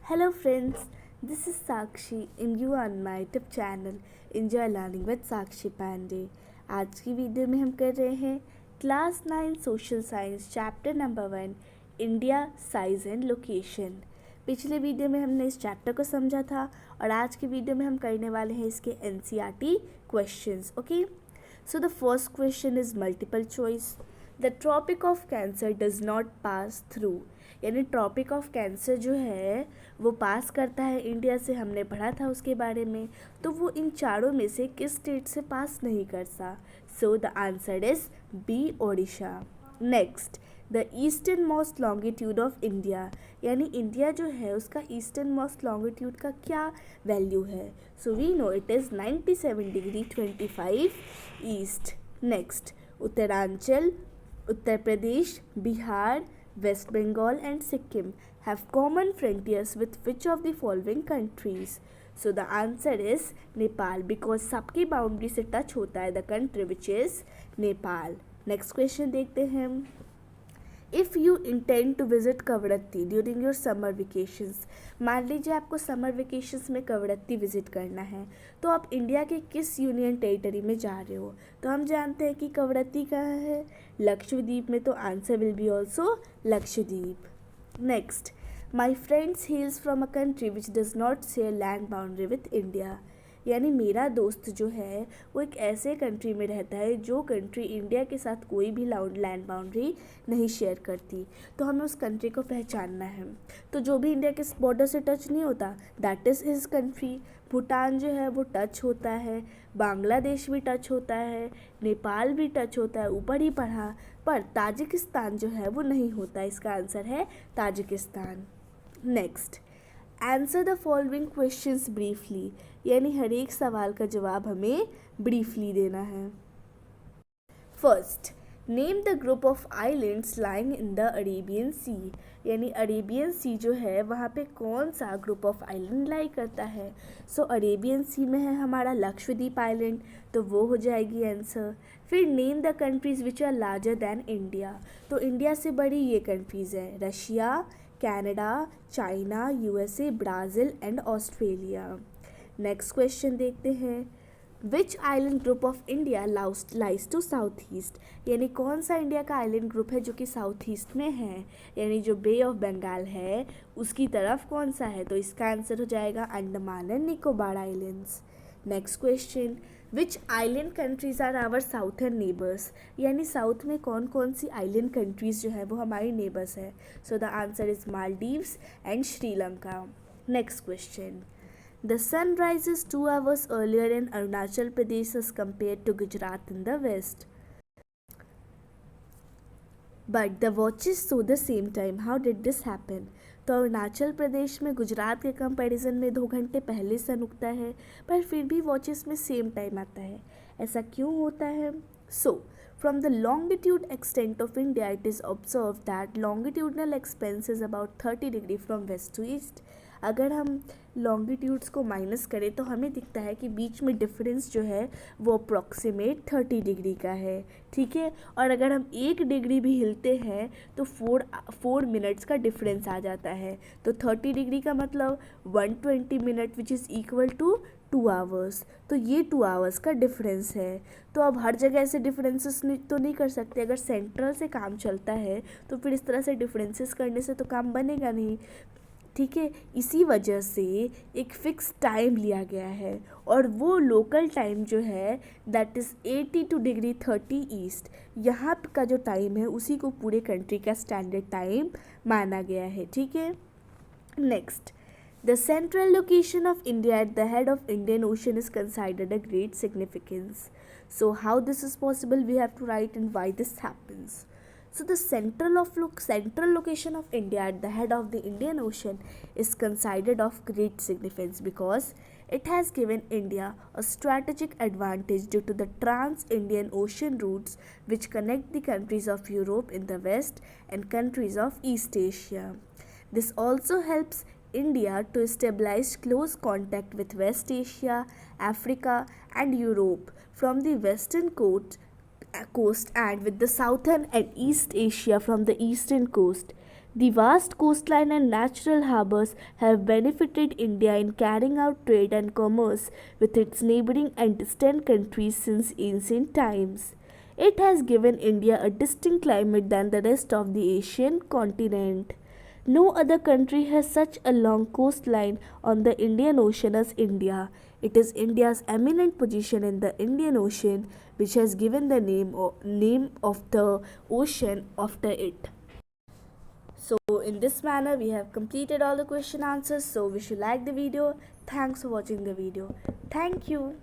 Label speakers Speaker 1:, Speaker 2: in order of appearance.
Speaker 1: Hello friends, this is Sakshi and you are on my YouTube channel Enjoy Learning with Sakshi Pandey। आज की video में हम कर रहे हैं class 9 social science chapter number 1 India size and location. पिछले video में हमने इस चैप्टर को समझा था और आज की वीडियो में हम करने वाले हैं इसके NCERT questions. Okay, so the first question is multiple choice. The tropic of cancer does not pass through, यानी ट्रॉपिक ऑफ कैंसर जो है वो पास करता है इंडिया से, हमने पढ़ा था उसके बारे में। तो वो इन चारों में से किस स्टेट से पास नहीं करता? So the answer is B, Odisha. Next, the eastern most longitude of India, यानी इंडिया जो है उसका ईस्टर्न मोस्ट लॉन्गिट्यूड का क्या वैल्यू है? So we know it is 97 degree 25 east. Next, Uttaranchal, Uttar Pradesh, Bihar, West Bengal and Sikkim have common frontiers with which of the following countries? So the answer is Nepal, because सबकी boundary से touch होता है the country which is Nepal. Next question देखते हैं। If you intend to visit Kavaratti during your summer vacations, मान लीजिए आपको summer vacations में कवरत्ती विजिट करना है, तो आप इंडिया के किस यूनियन टेरिटरी में जा रहे हो? तो हम जानते हैं कि कवरत्ती कहाँ है, लक्षद्वीप में, तो answer will be also Lakshadweep. Next, my friends हेल्स from a country which does not share land boundary with India, यानी मेरा दोस्त जो है वो एक ऐसे कंट्री में रहता है जो कंट्री इंडिया के साथ कोई भी लैंड बाउंड्री नहीं शेयर करती। तो हमें उस कंट्री को पहचानना है। तो जो भी इंडिया के बॉर्डर से टच नहीं होता that is his country. Bhutan जो है वो टच होता है, बांग्लादेश भी टच होता है, नेपाल भी टच होता है, ऊपर ही पढ़ा, पर ताजिकिस्तान जो है वो नहीं होता। इसका आंसर है Tajikistan. Next, answer the following questions briefly, यानी हर एक सवाल का जवाब हमें ब्रीफली देना है। First, name the group of islands lying in the Arabian Sea, यानी अरेबियन सी जो है वहाँ पे कौन सा ग्रुप ऑफ आइलैंड लाई करता है? सो अरेबियन सी में है हमारा लक्षद्वीप आइलैंड, तो वो हो जाएगी आंसर। फिर name the countries which are larger than India, तो इंडिया से बड़ी ये कंट्रीज़ हैं, Russia, Canada, China, USA, Brazil and Australia. Next question देखते हैं। Which island group of India lies to south east, यानी कौन सा इंडिया का आइलैंड ग्रुप है जो कि साउथ ईस्ट में है, यानी जो बे ऑफ बंगाल है उसकी तरफ कौन सा है? तो इसका आंसर हो जाएगा Andaman and Nicobar islands. Next question, which island countries are our southern neighbours, यानी साउथ में कौन कौन सी आइलैंड कंट्रीज़ जो है वो हमारी नेबर्स है? So the answer is Maldives and Sri Lanka. Next question, the sun rises 2 hours earlier in Arunachal Pradesh as compared to Gujarat in the west, but the watches show the same time. How did this happen? तो अरुणाचल प्रदेश में गुजरात के comparison में 2 घंटे पहले सन उगता है, पर फिर भी वॉचेस में सेम टाइम आता है। ऐसा क्यों होता है? So from the longitude extent of India it is observe that longitudinal expanse is about 30 degree from west to east. अगर हम लॉन्गिट्यूड्स को माइनस करें तो हमें दिखता है कि बीच में डिफरेंस जो है वो अप्रॉक्सीमेट 30 डिग्री का है, ठीक है। और अगर हम 1 डिग्री भी हिलते हैं तो 4 मिनट्स का डिफरेंस आ जाता है। तो 30 डिग्री का मतलब 120 minute which is equal to 2 hours. तो ये 2 आवर्स का डिफरेंस है। तो अब हर जगह ऐसे डिफरेंसेस तो नहीं कर सकते। अगर सेंट्रल से काम चलता है तो फिर इस तरह से डिफरेंसेस करने से तो काम बनेगा नहीं, ठीक है। इसी वजह से एक फ़िक्स टाइम लिया गया है और वो लोकल टाइम जो है दैट इज़ 82 डिग्री 30 ईस्ट। यहाँ का जो टाइम है उसी को पूरे कंट्री का स्टैंडर्ड टाइम माना गया है, ठीक है। Next, the central location of India at the head of Indian ocean is considered a great significance. So how this is possible, we have to write and why this happens. So the central location of India at the head of the Indian Ocean is considered of great significance because it has given India a strategic advantage due to the trans-Indian ocean routes which connect the countries of Europe in the west and countries of East Asia. This also helps India to establish close contact with West Asia, Africa and Europe from the western coast and with the southern and East Asia from the eastern coast. The vast coastline and natural harbors have benefited India in carrying out trade and commerce with its neighboring and distant countries since ancient times. It has given India a distinct climate than the rest of the Asian continent. No other country has such a long coastline on the Indian Ocean as India. It is India's eminent position in the Indian Ocean which has given the name of the ocean after it. So in this manner we have completed all the question answers. So wish you like the video. Thanks for watching the video. Thank you.